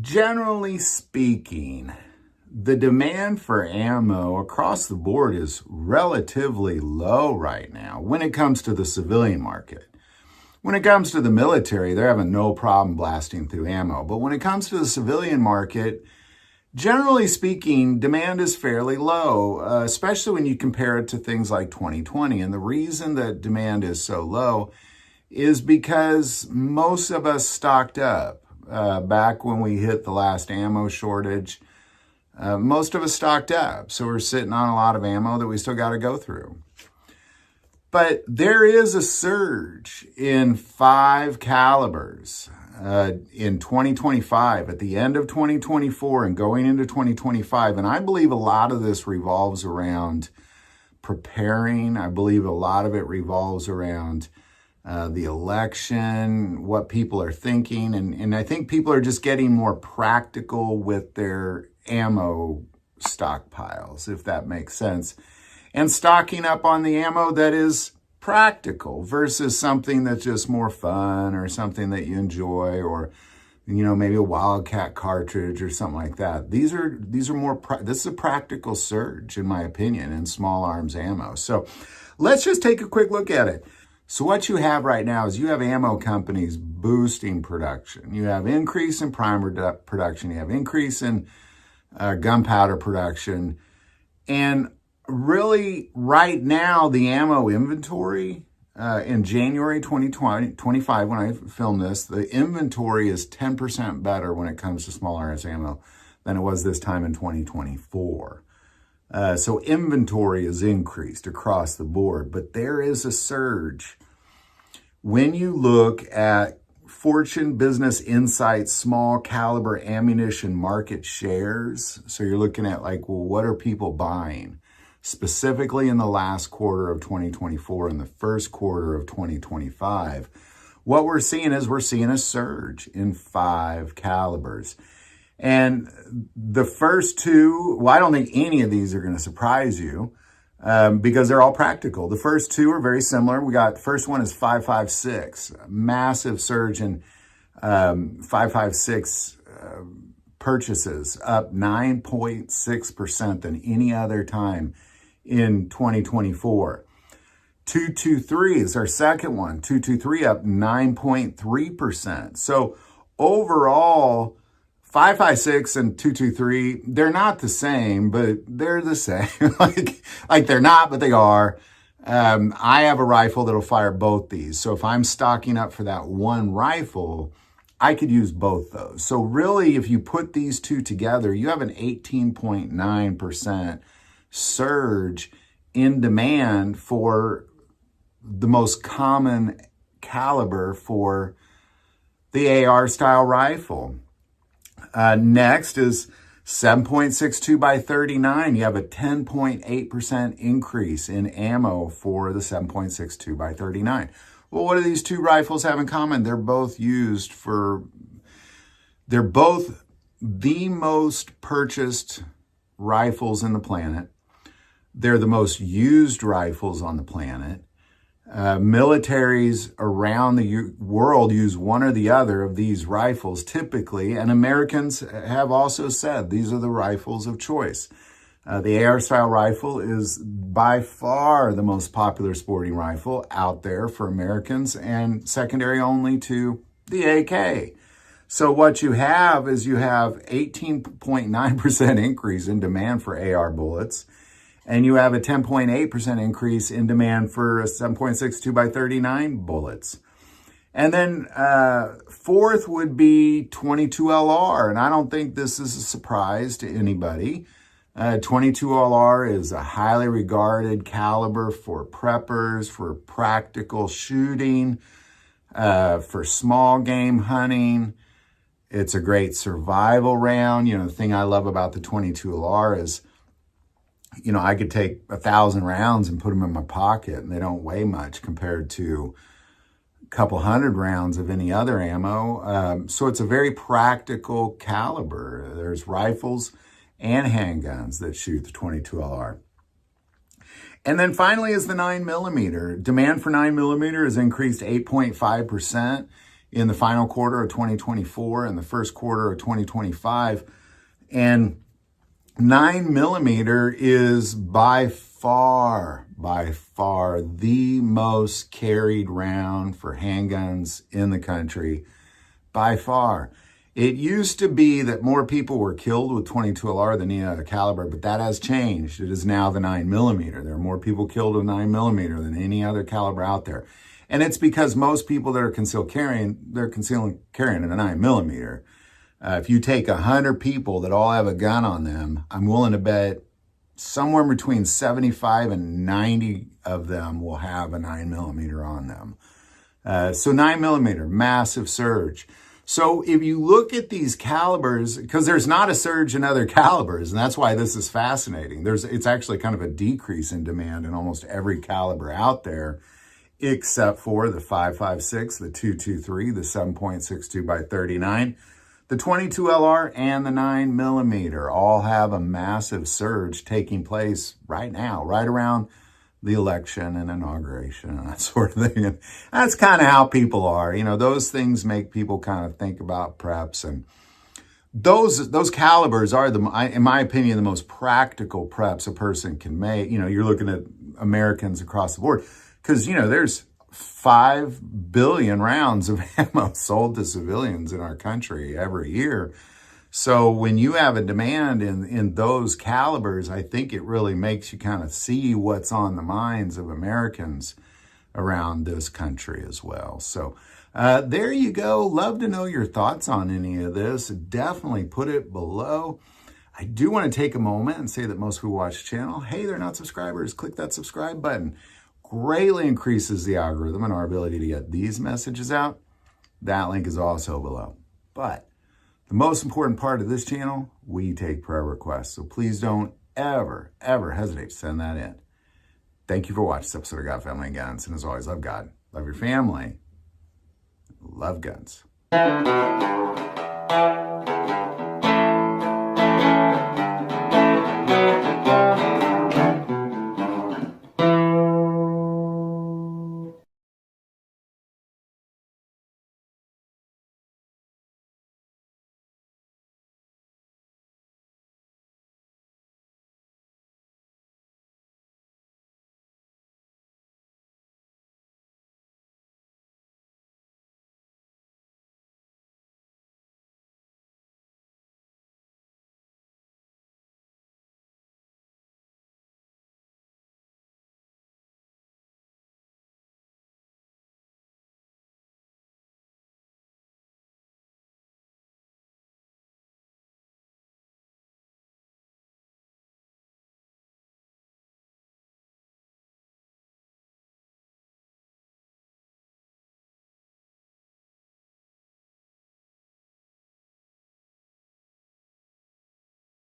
Generally speaking, the demand for ammo across the board is relatively low right now when it comes to the civilian market. When it comes to the military, they're having no problem blasting through ammo. But when it comes to the civilian market, generally speaking, demand is fairly low, especially when you compare it to things like 2020. And the reason that demand is so low is because most of us stocked up. Back when we hit the last ammo shortage, most of us stocked up. So we're sitting on a lot of ammo that we still got to go through. But there is a surge in 5 calibers in 2025, at the end of 2024 and going into 2025. And I believe a lot of this revolves around preparing. I believe a lot of it revolves around the election, what people are thinking. And I think people are just getting more practical with their ammo stockpiles, if that makes sense. And stocking up on the ammo that is practical versus something that's just more fun or something that you enjoy, or, maybe a Wildcat cartridge or something like that. These are more, this is a practical surge, in my opinion, in small arms ammo. So let's just take a quick look at it. So what you have right now is you have ammo companies boosting production. You have increase in primer production. You have increase in gunpowder production. And really, right now, the ammo inventory in January 2025, when I filmed this, the inventory is 10% better when it comes to small arms ammo than it was this time in 2024. So inventory is increased across the board, but there is a surge. When you look at Fortune Business Insights small caliber ammunition market shares, so you're looking at what are people buying? Specifically in the last quarter of 2024 and the first quarter of 2025, what we're seeing a surge in 5 calibers. And the first two, I don't think any of these are going to surprise you because they're all practical. The first two are very similar. First one is 5.56, massive surge in 5.56 purchases, up 9.6% than any other time in 2024. 223 is our second one. 223 up 9.3%. So overall, 5.56 and 223, they're not the same, but they're the same. like they're not, but they are. I have a rifle that'll fire both these. So if I'm stocking up for that one rifle, I could use both those. So really, if you put these two together, you have an 18.9% surge in demand for the most common caliber for the AR style rifle. Next is 7.62 by 39. You have a 10.8% increase in ammo for the 7.62 by 39. Well, what do these two rifles have in common? They're both the most purchased rifles in the planet. They're the most used rifles on the planet. Militaries around the world use one or the other of these rifles typically, and Americans have also said these are the rifles of choice. The AR style rifle is by far the most popular sporting rifle out there for Americans, and secondary only to the AK. So what you have is 18.9% increase in demand for AR bullets, and you have a 10.8% increase in demand for 7.62 by 39 bullets. And then fourth would be 22 LR, and I don't think this is a surprise to anybody. 22 LR is a highly regarded caliber for preppers, for practical shooting, for small game hunting. It's a great survival round. The thing I love about the 22 LR is, I could take 1,000 rounds and put them in my pocket, and they don't weigh much compared to a couple hundred rounds of any other ammo. So it's a very practical caliber. There's rifles and handguns that shoot the 22 LR. And then finally is the 9mm. Demand for 9mm has increased 8.5% in the final quarter of 2024 and the first quarter of 2025. And 9mm is by far the most carried round for handguns in the country, by far. It used to be that more people were killed with 22 LR than any other caliber, but that has changed. It is now the 9mm. There are more people killed with 9mm than any other caliber out there. And it's because most people that are concealed carrying, they're concealing carrying a 9mm. If you take 100 people that all have a gun on them, I'm willing to bet somewhere between 75 and 90 of them will have a 9mm on them. So 9mm, massive surge. So if you look at these calibers, because there's not a surge in other calibers, and that's why this is fascinating. It's actually kind of a decrease in demand in almost every caliber out there, except for the 5.56, the 223, the 7.62 by 39, the 22 LR, and the 9mm all have a massive surge taking place right now, right around the election and inauguration and that sort of thing. And that's kind of how people are. You know, those things make people kind of think about preps. And those calibers are, in my opinion, the most practical preps a person can make. You know, you're looking at Americans across the board because, you know, there's 5 billion rounds of ammo sold to civilians in our country every year. So when you have a demand in those calibers, I think it really makes you kind of see what's on the minds of Americans around this country as well. So there you go. Love to know your thoughts on any of this. Definitely put it below. I do want to take a moment and say that most who watch the channel, hey, they're not subscribers. Click that subscribe button. Greatly increases the algorithm and our ability to get these messages out. That link is also below. But the most important part of this channel, we take prayer requests. So please don't ever hesitate to send that in. Thank you for watching this episode of God, Family, and Guns. And as always, love God, love your family, love guns.